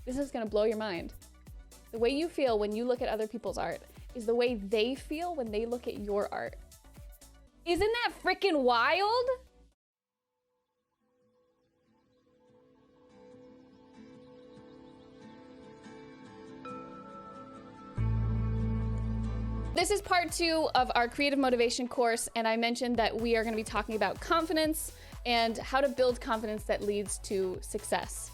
this is gonna blow your mind. The way you feel when you look at other people's art is the way they feel when they look at your art. Isn't that freaking wild? This is part 2 of our creative motivation course, and I mentioned that we are going to be talking about confidence and how to build confidence that leads to success.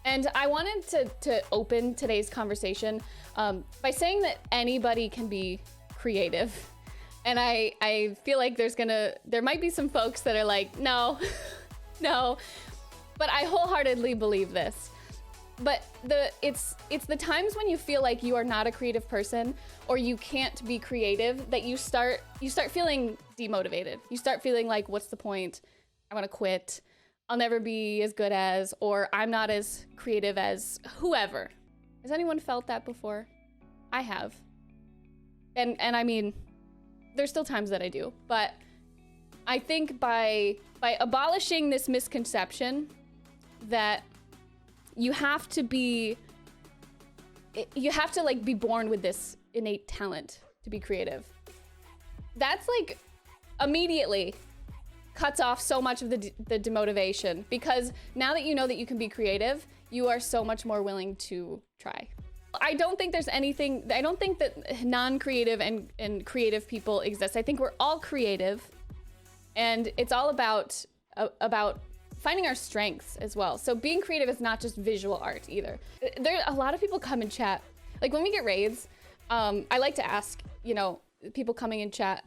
And I wanted to open today's conversation by saying that anybody can be creative. And I feel like there might be some folks that are like, no, no, but I wholeheartedly believe this. But it's the times when you feel like you are not a creative person or you can't be creative that you start feeling demotivated. You start feeling like, what's the point? I want to quit. I'll never be as good as, or I'm not as creative as whoever. Has anyone felt that before? I have. And I mean, there's still times that I do, but I think by abolishing this misconception that you have to like be born with this innate talent to be creative. That's like immediately cuts off so much of the demotivation, because now that you know that you can be creative, you are so much more willing to try. I don't think that non-creative and creative people exist. I think we're all creative, and it's all about finding our strengths as well. So being creative is not just visual art either. There a lot of people come and chat. Like when we get raids, I like to ask, people coming in chat,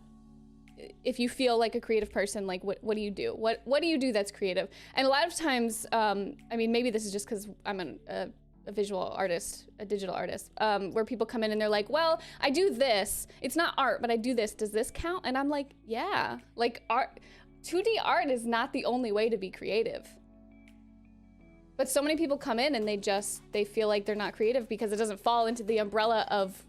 if you feel like a creative person, like what do you do? What do you do that's creative? And a lot of times, I mean, maybe this is just because I'm a visual artist, a digital artist, where people come in and they're like, well, I do this. It's not art, but I do this. Does this count? And I'm like, yeah, like 2D art is not the only way to be creative. But so many people come in and they feel like they're not creative because it doesn't fall into the umbrella of,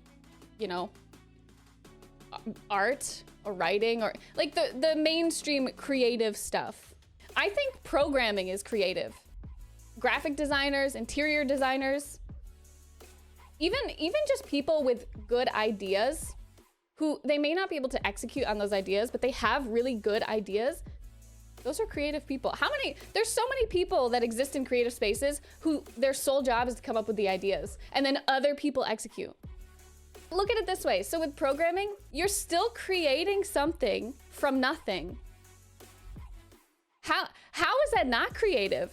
art or writing or like the mainstream creative stuff. I think programming is creative. Graphic designers, interior designers, even just people with good ideas who they may not be able to execute on those ideas, but they have really good ideas. Those are creative people. There's so many people that exist in creative spaces who their sole job is to come up with the ideas and then other people execute. Look at it this way. So with programming, you're still creating something from nothing. How is that not creative?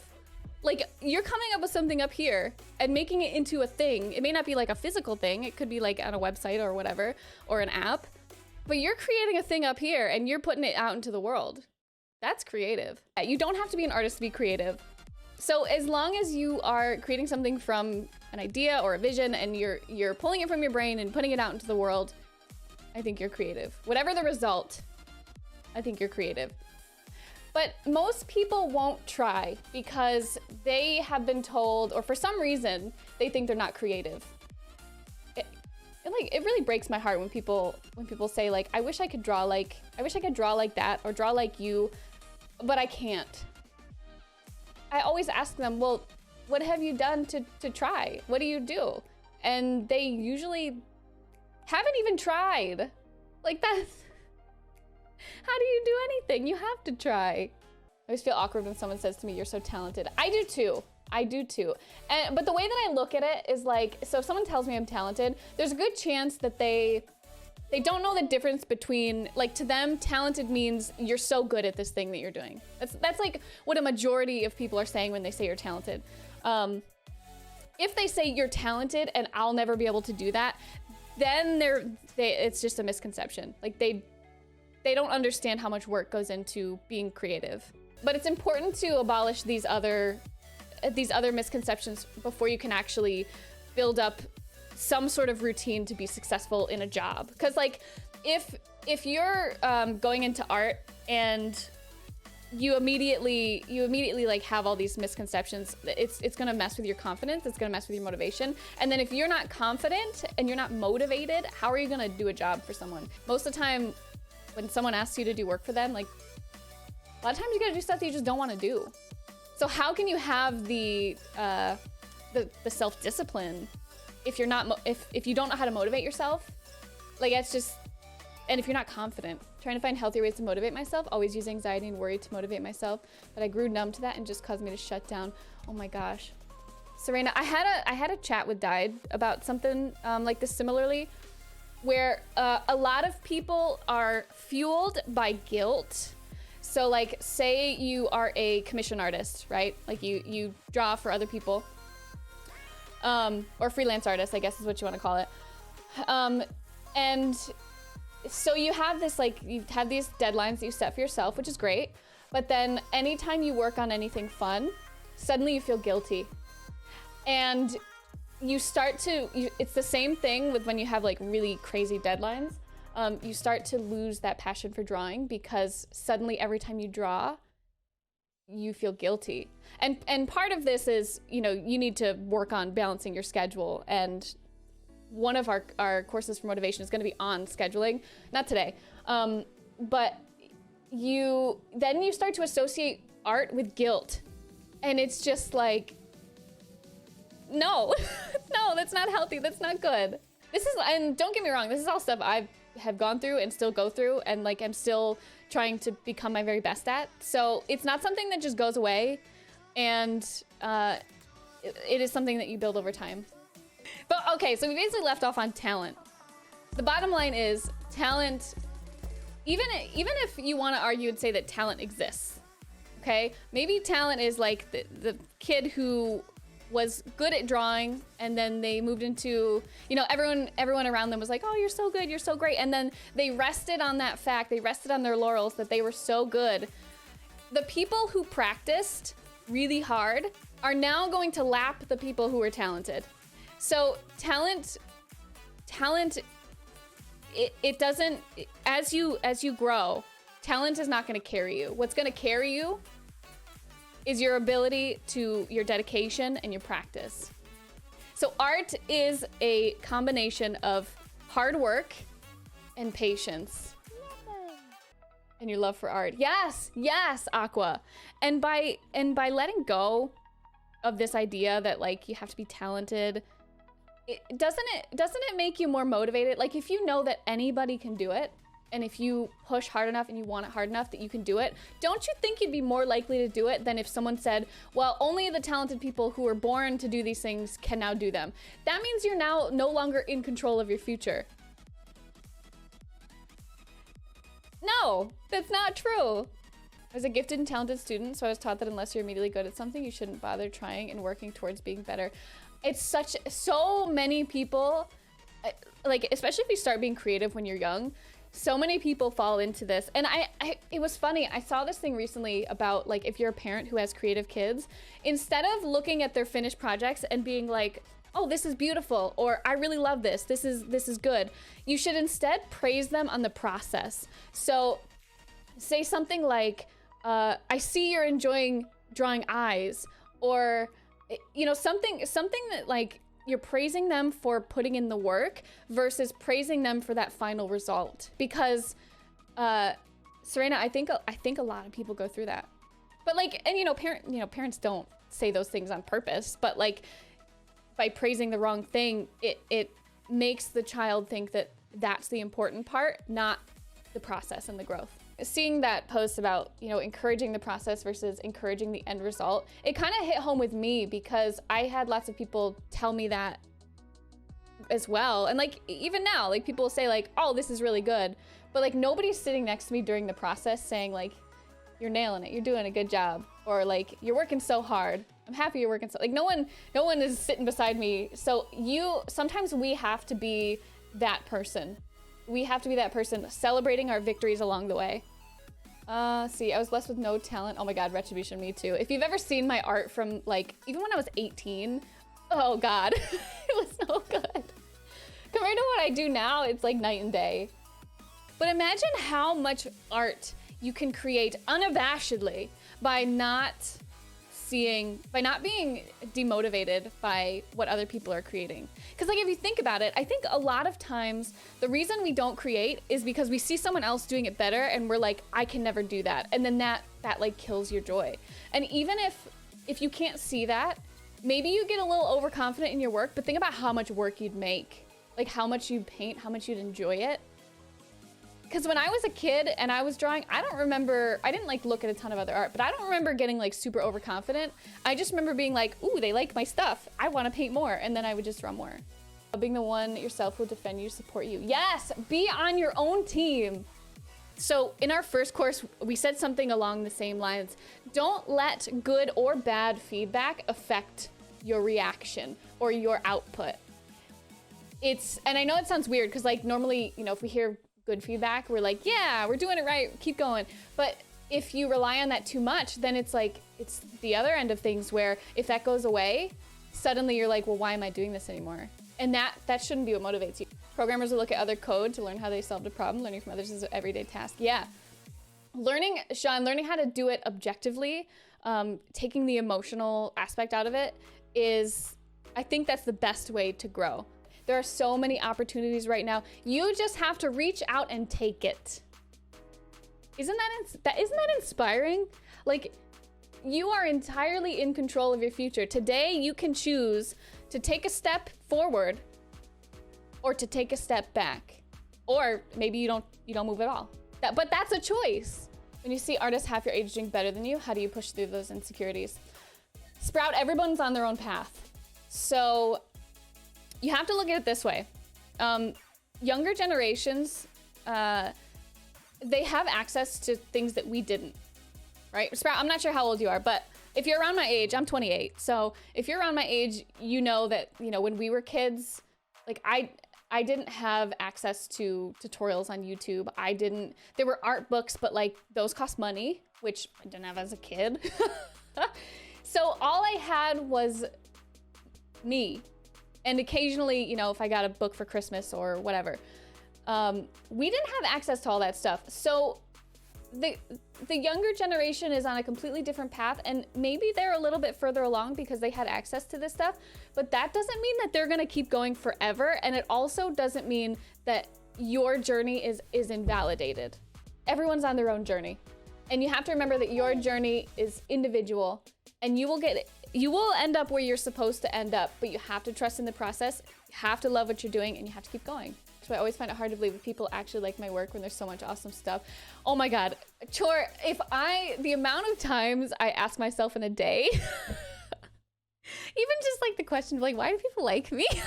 Like you're coming up with something up here and making it into a thing. It may not be like a physical thing. It could be like on a website or whatever, or an app, but you're creating a thing up here and you're putting it out into the world. That's creative. You don't have to be an artist to be creative. So as long as you are creating something from an idea or a vision and you're pulling it from your brain and putting it out into the world, I think you're creative. Whatever the result, I think you're creative. But most people won't try because they have been told, or for some reason, they think they're not creative. It really breaks my heart when people say like, I wish I could draw like that or draw like you, but I can't. I always ask them, well, what have you done to try? What do you do? And they usually haven't even tried. Like that's, how do you do anything? You have to try. I always feel awkward when someone says to me, you're so talented. I do too. But the way that I look at it is like, so if someone tells me I'm talented, there's a good chance that they don't know the difference between, like to them, talented means you're so good at this thing that you're doing. That's like what a majority of people are saying when they say you're talented. If they say you're talented and I'll never be able to do that, then it's just a misconception. Like they don't understand how much work goes into being creative. But it's important to abolish these other misconceptions before you can actually build up some sort of routine to be successful in a job. Because like if you're going into art and you immediately like have all these misconceptions, it's gonna mess with your confidence, it's gonna mess with your motivation. And then if you're not confident and you're not motivated, how are you gonna do a job for someone? Most of the time when someone asks you to do work for them, like a lot of times you gotta do stuff that you just don't wanna do. So how can you have the the self-discipline if you're not, if you don't know how to motivate yourself. Like, it's just, and if you're not confident, trying to find healthy ways to motivate myself, always use anxiety and worry to motivate myself. But I grew numb to that and just caused me to shut down. Oh my gosh. Serena, I had a chat with Died about something like this similarly, where a lot of people are fueled by guilt. So like, say you are a commission artist, right? Like you draw for other people, or freelance artist, I guess is what you want to call it. And so you have this, like, you have these deadlines that you set for yourself, which is great. But then anytime you work on anything fun, suddenly you feel guilty. And you start to, it's the same thing with when you have like really crazy deadlines. You start to lose that passion for drawing because suddenly every time you draw, you feel guilty. And part of this is, you know, you need to work on balancing your schedule. And one of our courses for motivation is going to be on scheduling, not today. But then you start to associate art with guilt. And it's just like, no, no, that's not healthy. That's not good. This is, and don't get me wrong, this is all stuff I have gone through and still go through, and like I'm still trying to become my very best at. So it's not something that just goes away, and it is something that you build over time. But okay, so we basically left off on talent. The bottom line is talent, even if you want to argue and say that talent exists, okay? Maybe talent is like the kid who was good at drawing, and then they moved into, you know, everyone around them was like, oh, you're so good, you're so great. And then they rested on that fact, they rested on their laurels that they were so good. The people who practiced really hard are now going to lap the people who are talented. So talent, it doesn't, as you grow, talent is not going to carry you. What's going to carry you is your ability to your dedication and your practice. So art is a combination of hard work and patience. And your love for art. Yes, yes, Aqua. And by letting go of this idea that like you have to be talented, doesn't it make you more motivated? Like if you know that anybody can do it, and if you push hard enough and you want it hard enough that you can do it, don't you think you'd be more likely to do it than if someone said, well, only the talented people who were born to do these things can now do them? That means you're now no longer in control of your future. No, that's not true. I was a gifted and talented student, so I was taught that unless you're immediately good at something, you shouldn't bother trying and working towards being better. It's so many people, like, especially if you start being creative when you're young, so many people fall into this. And it was funny, I saw this thing recently about like, if you're a parent who has creative kids, instead of looking at their finished projects and being like, oh, this is beautiful, or I really love this, this is good, you should instead praise them on the process. So say something like, I see you're enjoying drawing eyes, or, you know, something that like, you're praising them for putting in the work versus praising them for that final result. Because, Serena, I think a lot of people go through that. But like, and you know, parents don't say those things on purpose, but like, by praising the wrong thing, it makes the child think that that's the important part, not the process and the growth. Seeing that post about, you know, encouraging the process versus encouraging the end result, it kind of hit home with me because I had lots of people tell me that as well. And like, even now, like people say like, oh, this is really good. But like nobody's sitting next to me during the process saying like, you're nailing it, you're doing a good job. Or like, you're working so hard. I'm happy you're working so, like no one is sitting beside me. So sometimes we have to be that person. We have to be that person celebrating our victories along the way. See, I was blessed with no talent. Oh my God, retribution, me too. If you've ever seen my art from like, even when I was 18, oh God, it was so good. Compared to what I do now, it's like night and day. But imagine how much art you can create unabashedly by not being demotivated by what other people are creating. Because like if you think about it, I think a lot of times the reason we don't create is because we see someone else doing it better and we're like, I can never do that. And then that like kills your joy. And even if you can't see that, maybe you get a little overconfident in your work, but think about how much work you'd make. Like how much you'd paint, how much you'd enjoy it. Because when I was a kid and I was drawing, I don't remember, I didn't like look at a ton of other art, but I don't remember getting like super overconfident. I just remember being like, ooh, they like my stuff. I want to paint more. And then I would just draw more. Being the one yourself who will defend you, support you. Yes, be on your own team. So in our first course, we said something along the same lines. Don't let good or bad feedback affect your reaction or your output. And I know it sounds weird because like normally, you know, if we hear good feedback, we're like, yeah, we're doing it right, keep going. But if you rely on that too much, then it's like, it's the other end of things where if that goes away, suddenly you're like, well, why am I doing this anymore? And that shouldn't be what motivates you. Programmers will look at other code to learn how they solved a problem. Learning from others is an everyday task. Yeah. Sean, learning how to do it objectively, taking the emotional aspect out of it is, I think that's the best way to grow. There are so many opportunities right now. You just have to reach out and take it. Isn't that inspiring? Like, you are entirely in control of your future. Today, you can choose to take a step forward or to take a step back. Or maybe you don't move at all. But that's a choice. When you see artists half your age doing better than you, how do you push through those insecurities? Sprout, everyone's on their own path. So you have to look at it this way. Younger generations, they have access to things that we didn't, right? Sprout, I'm not sure how old you are, but if you're around my age, I'm 28. So if you're around my age, you know that, you know, when we were kids, like I didn't have access to tutorials on YouTube. There were art books, but like those cost money, which I didn't have as a kid. So all I had was me. And occasionally, you know, if I got a book for Christmas or whatever, we didn't have access to all that stuff. So the younger generation is on a completely different path, and maybe they're a little bit further along because they had access to this stuff, but that doesn't mean that they're gonna keep going forever, and it also doesn't mean that your journey is invalidated. Everyone's on their own journey, and you have to remember that your journey is individual, and you will end up where you're supposed to end up, but you have to trust in the process, you have to love what you're doing, and you have to keep going. So I always find it hard to believe that people actually like my work when there's so much awesome stuff. Oh my God, Chor, the amount of times I ask myself in a day, even just like the question of like, why do people like me? Cause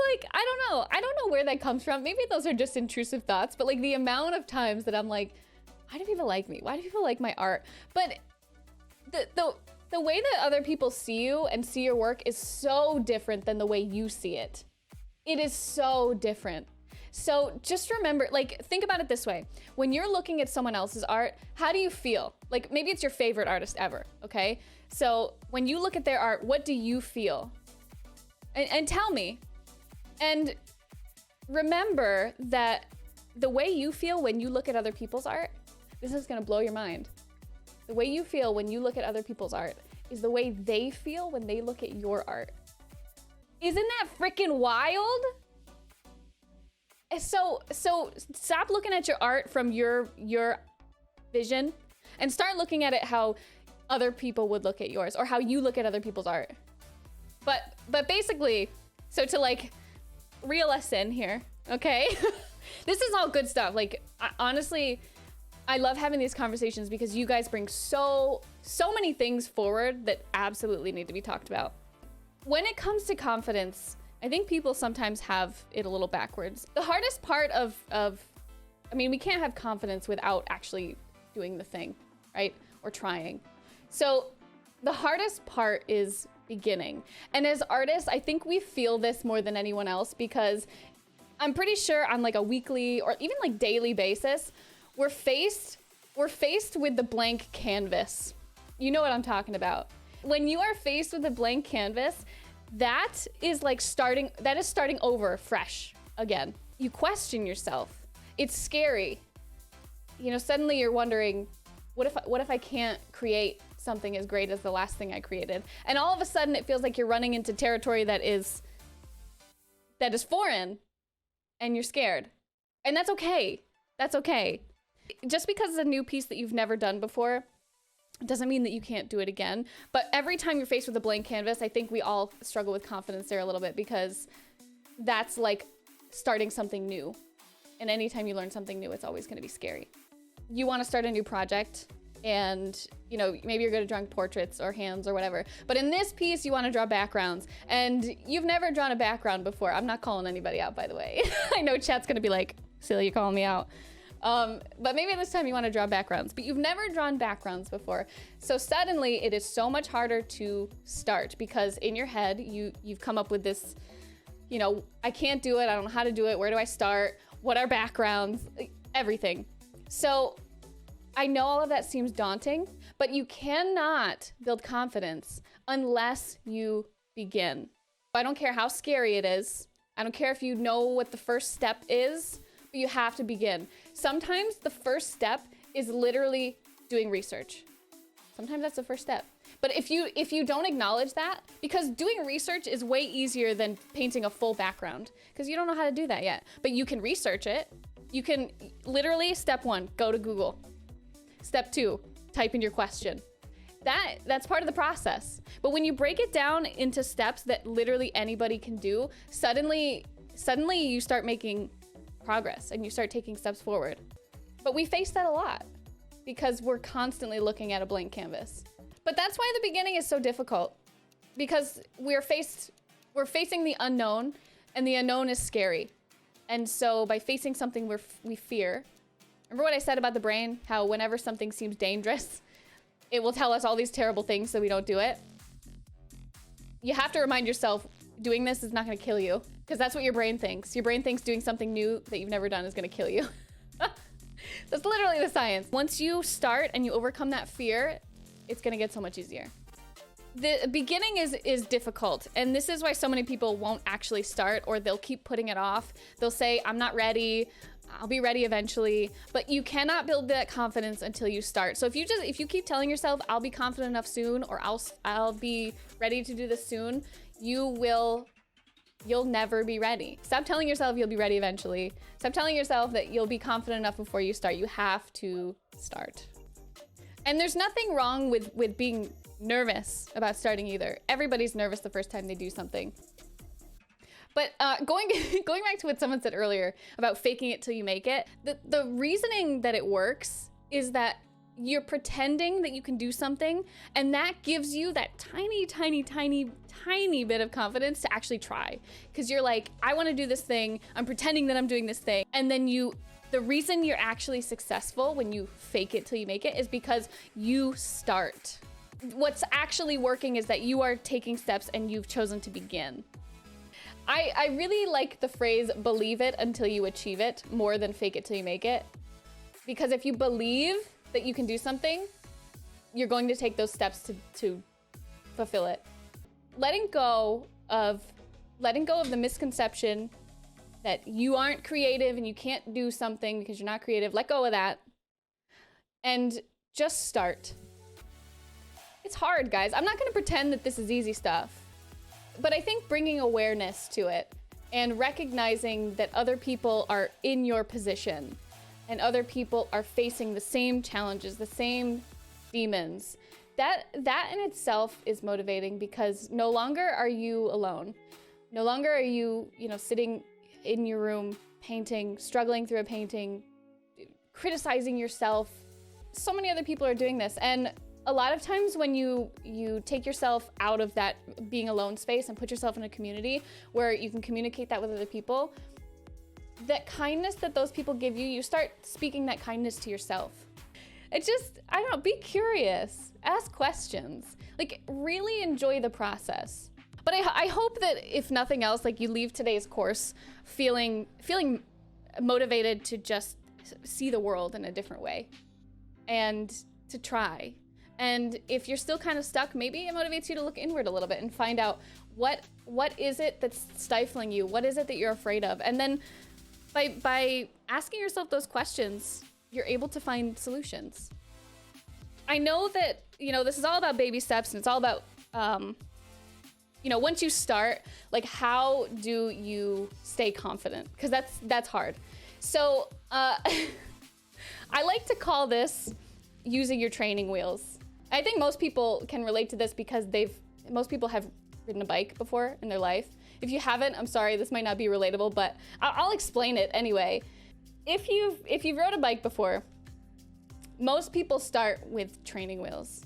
like, I don't know where that comes from. Maybe those are just intrusive thoughts, but like the amount of times that I'm like, why do people like me? Why do people like my art? But the way that other people see you and see your work is so different than the way you see it. It is so different. So just remember, like, think about it this way. When you're looking at someone else's art, how do you feel? Like, maybe it's your favorite artist ever, okay? So when you look at their art, what do you feel? And tell me. And remember that the way you feel when you look at other people's art, this is gonna blow your mind. The way you feel when you look at other people's art is the way they feel when they look at your art. Isn't that freaking wild? So stop looking at your art from your vision and start looking at it how other people would look at yours, or how you look at other people's art. But basically, so to like reel us in here, okay? This is all good stuff. Like, honestly, I love having these conversations because you guys bring so many things forward that absolutely need to be talked about. When it comes to confidence, I think people sometimes have it a little backwards. The hardest part of I mean, we can't have confidence without actually doing the thing, right? Or trying. So the hardest part is beginning. And as artists, I think we feel this more than anyone else because I'm pretty sure on like a weekly or even like daily basis, we're faced with the blank canvas. You know what I'm talking about. When you are faced with a blank canvas, that is starting over fresh again. You question yourself. It's scary. You know, suddenly you're wondering, what if I can't create something as great as the last thing I created? And all of a sudden it feels like you're running into territory that is foreign and you're scared. And that's okay. That's okay. Just because it's a new piece that you've never done before It doesn't mean that you can't do it again. But every time you're faced with a blank canvas, I think we all struggle with confidence there a little bit, because that's like starting something new. And anytime you learn something new, it's always going to be scary. You want to start a new project, and you know, maybe you're good at drawing portraits or hands or whatever, but in this piece you want to draw backgrounds, and you've never drawn a background before. I'm not calling anybody out, by the way. I know chat's gonna be like, silly, you're calling me out. But maybe this time you want to draw backgrounds, but you've never drawn backgrounds before. So suddenly it is so much harder to start, because in your head you've come up with this, you know, I can't do it, I don't know how to do it, where do I start, what are backgrounds, everything. So I know all of that seems daunting, but you cannot build confidence unless you begin. I don't care how scary it is. I don't care if you know what the first step is, but you have to begin. Sometimes the first step is literally doing research. Sometimes that's the first step. But if you don't acknowledge that, because doing research is way easier than painting a full background, because you don't know how to do that yet, but you can research it. You can literally, step 1, go to Google. Step 2, type in your question. That's part of the process. But when you break it down into steps that literally anybody can do, suddenly you start making progress and you start taking steps forward. But we face that a lot because we're constantly looking at a blank canvas. But that's why the beginning is so difficult, because we're facing the unknown, and the unknown is scary. And so by facing something we fear. Remember what I said about the brain? How whenever something seems dangerous, it will tell us all these terrible things so we don't do it. You have to remind yourself, doing this is not going to kill you, because that's what your brain thinks. Your brain thinks doing something new that you've never done is going to kill you. That's literally the science. Once you start and you overcome that fear, it's going to get so much easier. The beginning is difficult, and this is why so many people won't actually start, or they'll keep putting it off. They'll say, I'm not ready, I'll be ready eventually, but you cannot build that confidence until you start. So if you keep telling yourself, I'll be confident enough soon, or I'll be ready to do this soon, you'll never be ready. Stop telling yourself you'll be ready eventually. Stop telling yourself that you'll be confident enough before you start. You have to start. And there's nothing wrong with being nervous about starting either. Everybody's nervous the first time they do something. But going back to what someone said earlier about faking it till you make it, the reasoning that it works is that you're pretending that you can do something, and that gives you that tiny, tiny, tiny, tiny bit of confidence to actually try. Because you're like, I want to do this thing, I'm pretending that I'm doing this thing, and then the reason you're actually successful when you fake it till you make it is because you start. What's actually working is that you are taking steps and you've chosen to begin. I really like the phrase, believe it until you achieve it, more than fake it till you make it. Because if you believe that you can do something, you're going to take those steps to fulfill it. Letting go of the misconception that you aren't creative and you can't do something because you're not creative, let go of that and just start. It's hard, guys. I'm not gonna pretend that this is easy stuff, but I think bringing awareness to it and recognizing that other people are in your position and other people are facing the same challenges, the same demons, that in itself is motivating, because no longer are you alone. No longer are you, sitting in your room painting, struggling through a painting, criticizing yourself. So many other people are doing this, and a lot of times when you take yourself out of that being alone space and put yourself in a community where you can communicate that with other people, that kindness that those people give you, you start speaking that kindness to yourself. It just, I don't know, be curious, ask questions, like really enjoy the process. But I hope that if nothing else, like you leave today's course feeling motivated to just see the world in a different way and to try. And if you're still kind of stuck, maybe it motivates you to look inward a little bit and find out what is it that's stifling you? What is it that you're afraid of? And then by asking yourself those questions, you're able to find solutions. I know that, this is all about baby steps, and it's all about, once you start, like, how do you stay confident? Because that's hard. So I like to call this using your training wheels. I think most people can relate to this because most people have ridden a bike before in their life. If you haven't, I'm sorry, this might not be relatable, but I'll explain it anyway. If you've rode a bike before, most people start with training wheels.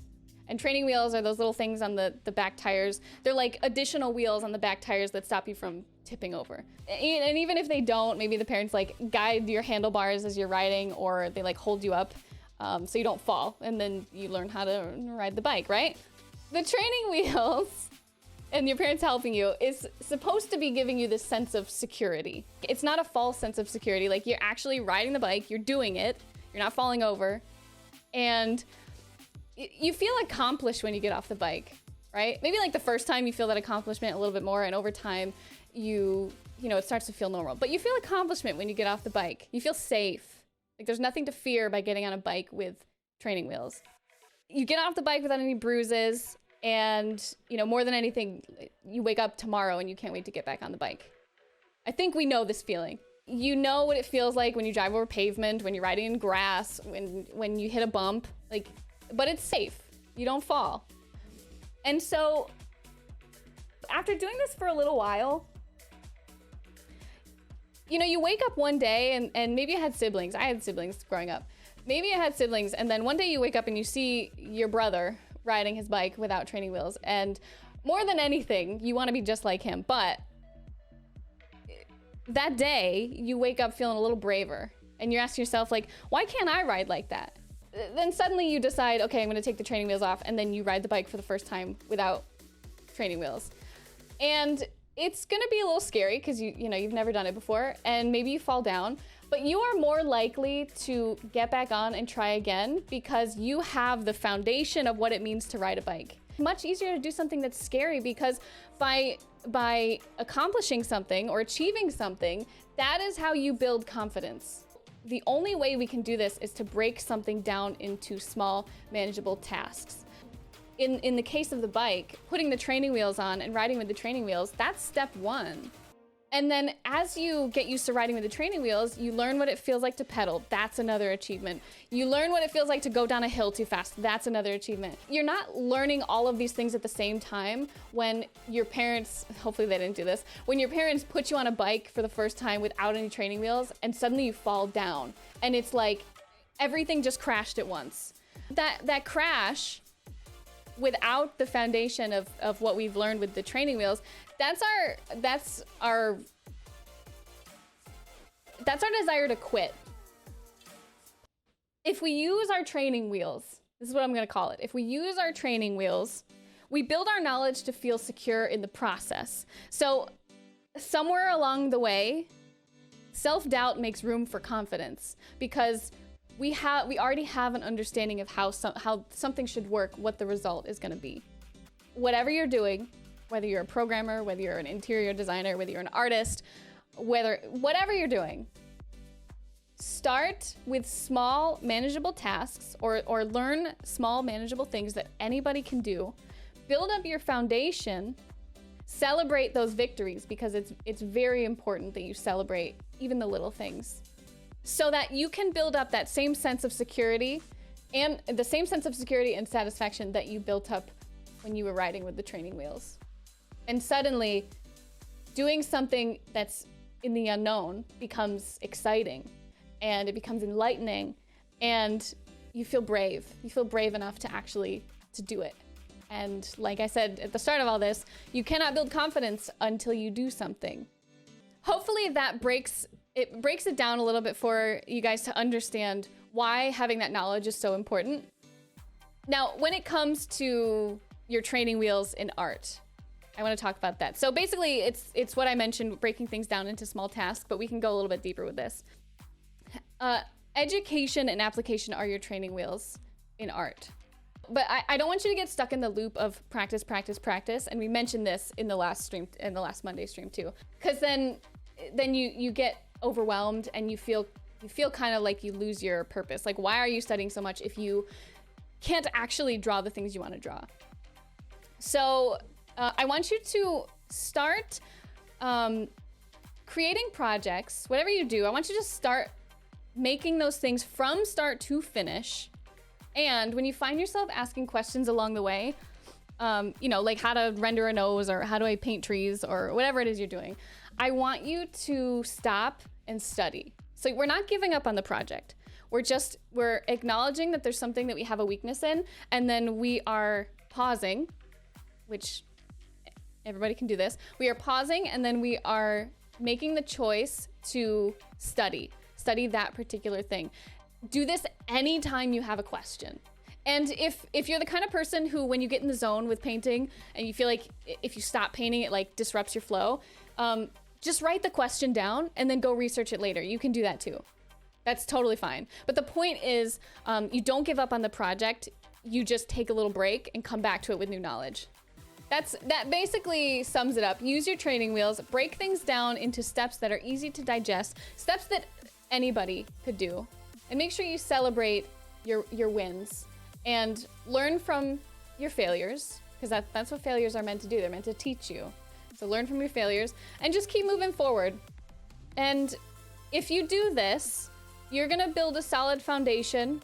And training wheels are those little things on the back tires. They're like additional wheels on the back tires that stop you from tipping over. And even if they don't, maybe the parents like guide your handlebars as you're riding, or they like hold you up so you don't fall, and then you learn how to ride the bike, right? The training wheels and your parents helping you is supposed to be giving you this sense of security. It's not a false sense of security. Like, you're actually riding the bike, you're doing it, you're not falling over, and you feel accomplished when you get off the bike, right? Maybe like the first time you feel that accomplishment a little bit more, and over time you know, it starts to feel normal. But you feel accomplishment when you get off the bike. You feel safe. Like, there's nothing to fear by getting on a bike with training wheels. You get off the bike without any bruises, and, you know, more than anything, you wake up tomorrow and you can't wait to get back on the bike. I think we know this feeling. You know what it feels like when you drive over pavement, when you're riding in grass, when you hit a bump, like, but it's safe. You don't fall. And so after doing this for a little while, you know, you wake up one day and maybe you had siblings. I had siblings growing up. Maybe I had siblings, and then one day you wake up and you see your brother riding his bike without training wheels. And more than anything, you want to be just like him. But that day, you wake up feeling a little braver, and you're asking yourself, like, why can't I ride like that? Then suddenly you decide, okay, I'm going to take the training wheels off, and then you ride the bike for the first time without training wheels. And it's going to be a little scary because you know, you've never done it before, and maybe you fall down, but you are more likely to get back on and try again because you have the foundation of what it means to ride a bike. Much easier to do something that's scary, because by accomplishing something or achieving something, that is how you build confidence. The only way we can do this is to break something down into small, manageable tasks. In the case of the bike, putting the training wheels on and riding with the training wheels, that's step one. And then as you get used to riding with the training wheels, you learn what it feels like to pedal. That's another achievement. You learn what it feels like to go down a hill too fast. That's another achievement. You're not learning all of these things at the same time when your parents, hopefully they didn't do this, when your parents put you on a bike for the first time without any training wheels, and suddenly you fall down. And it's like everything just crashed at once. That crash, without the foundation of what we've learned with the training wheels, that's our desire to quit. If we use our training wheels, this is what I'm going to call it. If we use our training wheels, we build our knowledge to feel secure in the process. So somewhere along the way, self-doubt makes room for confidence, because we already have an understanding of how something should work, what the result is going to be. Whatever you're doing, whether you're a programmer, whether you're an interior designer, whether you're an artist, whatever you're doing, start with small, manageable tasks, or learn small, manageable things that anybody can do. Build up your foundation. Celebrate those victories, because it's very important that you celebrate even the little things, so that you can build up that same sense of security and satisfaction that you built up when you were riding with the training wheels. And suddenly, doing something that's in the unknown becomes exciting, and it becomes enlightening, and you feel brave. You feel brave enough to do it. And like I said at the start of all this, you cannot build confidence until you do something. Hopefully that breaks it down a little bit for you guys to understand why having that knowledge is so important. Now, when it comes to your training wheels in art, I want to talk about that. So basically, it's what I mentioned, breaking things down into small tasks, but we can go a little bit deeper with this. Education and application are your training wheels in art. But I don't want you to get stuck in the loop of practice, practice, practice. And we mentioned this in the last Monday stream too. Because then you get overwhelmed, and you feel kind of like you lose your purpose. Like, why are you studying so much if you can't actually draw the things you want to draw? So I want you to start creating projects. Whatever you do, I want you to start making those things from start to finish And when you find yourself asking questions along the way, you know, like how to render a nose or how do I paint trees or whatever it is you're doing, I want you to stop and study. So we're not giving up on the project. We're acknowledging that there's something that we have a weakness in, and then we are pausing, which everybody can do this. We are pausing, and then we are making the choice to study that particular thing. Do this anytime you have a question. And if you're the kind of person who, when you get in the zone with painting and you feel like if you stop painting, it like disrupts your flow, just write the question down and then go research it later. You can do that too. That's totally fine. But the point is, you don't give up on the project. You just take a little break and come back to it with new knowledge. That basically sums it up. Use your training wheels, break things down into steps that are easy to digest, steps that anybody could do, and make sure you celebrate your wins and learn from your failures, because that's what failures are meant to do. They're meant to teach you. So learn from your failures and just keep moving forward. And if you do this, you're gonna build a solid foundation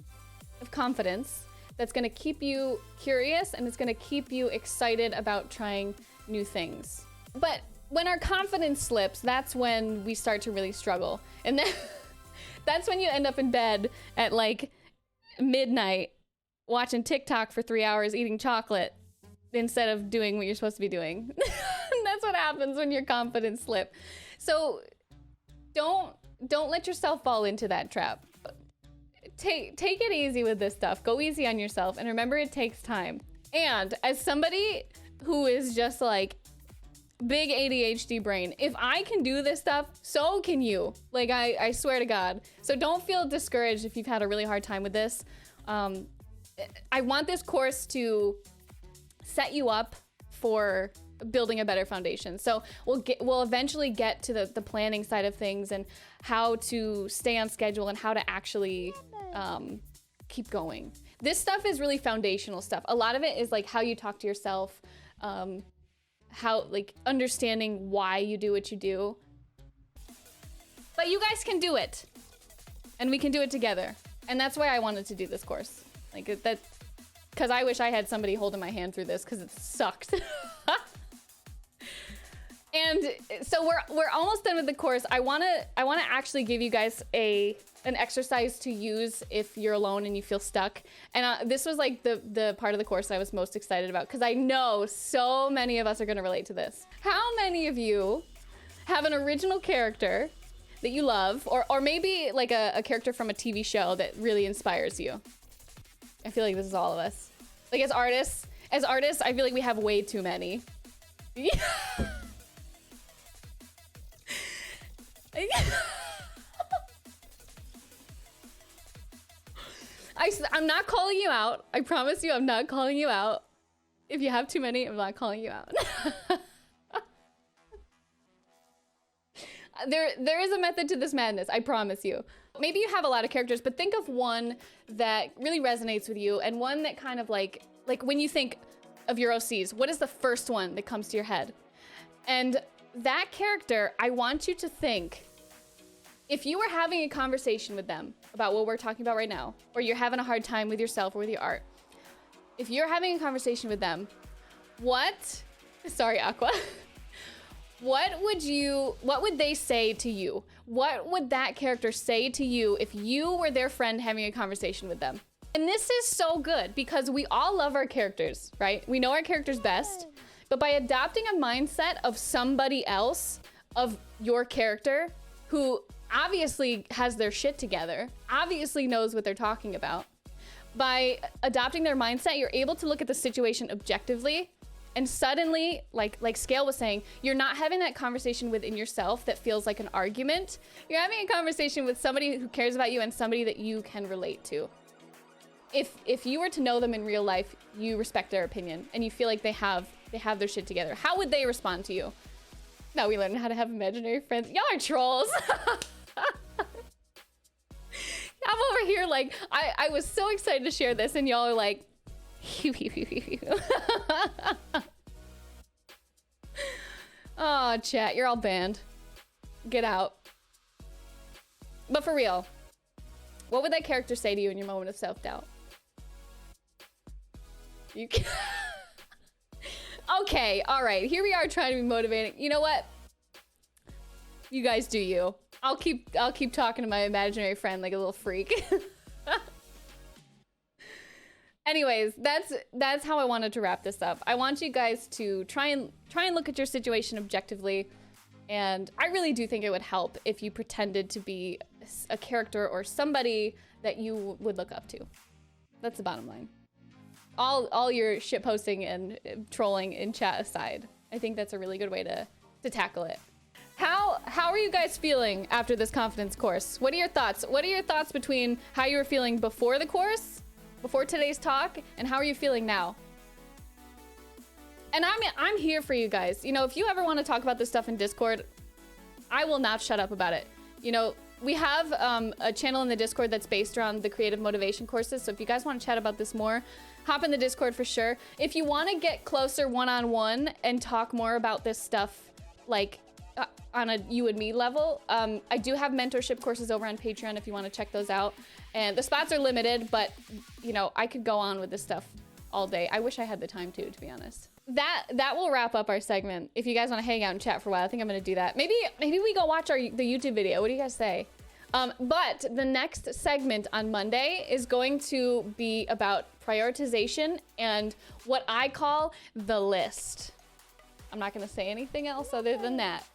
of confidence that's gonna keep you curious, and it's gonna keep you excited about trying new things. But when our confidence slips, that's when we start to really struggle. And then that's when you end up in bed at like midnight watching TikTok for 3 hours, eating chocolate instead of doing what you're supposed to be doing. That's what happens when your confidence slips. So don't let yourself fall into that trap. Take it easy with this stuff. Go easy on yourself, and remember, it takes time. And as somebody who is just like big ADHD brain, if I can do this stuff, so can you. Like, I swear to God. So don't feel discouraged if you've had a really hard time with this. I want this course to set you up for building a better foundation. So we'll eventually get to the planning side of things and how to stay on schedule and how to actually keep going. This stuff is really foundational stuff. A lot of it is like how you talk to yourself, how like understanding why you do what you do. But you guys can do it, and we can do it together. And that's why I wanted to do this course. Like that, because I wish I had somebody holding my hand through this, because it sucked. And so we're almost done with the course. I wanna actually give you guys an exercise to use if you're alone and you feel stuck. And this was like the part of the course I was most excited about, because I know so many of us are gonna relate to this. How many of you have an original character that you love, or maybe like a character from a TV show that really inspires you? I feel like this is all of us. Like as artists, I feel like we have way too many. I'm not calling you out. I promise you, I'm not calling you out. If you have too many, I'm not calling you out. There is a method to this madness, I promise you. Maybe you have a lot of characters, but think of one that really resonates with you, and one that kind of like when you think of your OCs, what is the first one that comes to your head? And that character, I want you to think, if you were having a conversation with them about what we're talking about right now, or you're having a hard time with yourself or with your art, if you're having a conversation with them, sorry, Aqua, what would they say to you? What would that character say to you if you were their friend having a conversation with them? And this is so good because we all love our characters, right? We know our characters best, but by adopting a mindset of somebody else, of your character, who obviously has their shit together, obviously knows what they're talking about, by adopting their mindset, you're able to look at the situation objectively, and suddenly, like Scale was saying, you're not having that conversation within yourself that feels like an argument. You're having a conversation with somebody who cares about you and somebody that you can relate to. If you were to know them in real life, you respect their opinion and you feel like they have their shit together. How would they respond to you? Now we learn how to have imaginary friends. Y'all are trolls. I'm over here like, I was so excited to share this and y'all are like, oh, chat, you're all banned. Get out. But for real, what would that character say to you in your moment of self-doubt? You can Okay, all right. Here we are trying to be motivating. You know what? You guys do you. I'll keep talking to my imaginary friend like a little freak. Anyways, that's how I wanted to wrap this up. I want you guys to try and look at your situation objectively, and I really do think it would help if you pretended to be a character or somebody that you would look up to. That's the bottom line. All your shit posting and trolling in chat aside, I think that's a really good way to tackle it. How are you guys feeling after this confidence course? What are your thoughts? What are your thoughts between how you were feeling before the course, before today's talk, and how are you feeling now? And I'm here for you guys. You know, if you ever want to talk about this stuff in Discord, I will not shut up about it. You know, we have a channel in the Discord that's based around the creative motivation courses. So if you guys want to chat about this more, hop in the Discord for sure. If you want to get closer one-on-one and talk more about this stuff, like on a you and me level, I do have mentorship courses over on Patreon if you want to check those out. And the spots are limited, but you know, I could go on with this stuff all day. I wish I had the time to be honest. That will wrap up our segment. If you guys want to hang out and chat for a while, I think I'm gonna do that. Maybe we go watch the YouTube video. What do you guys say? But the next segment on Monday is going to be about prioritization and what I call the list. I'm not gonna say anything else other than that.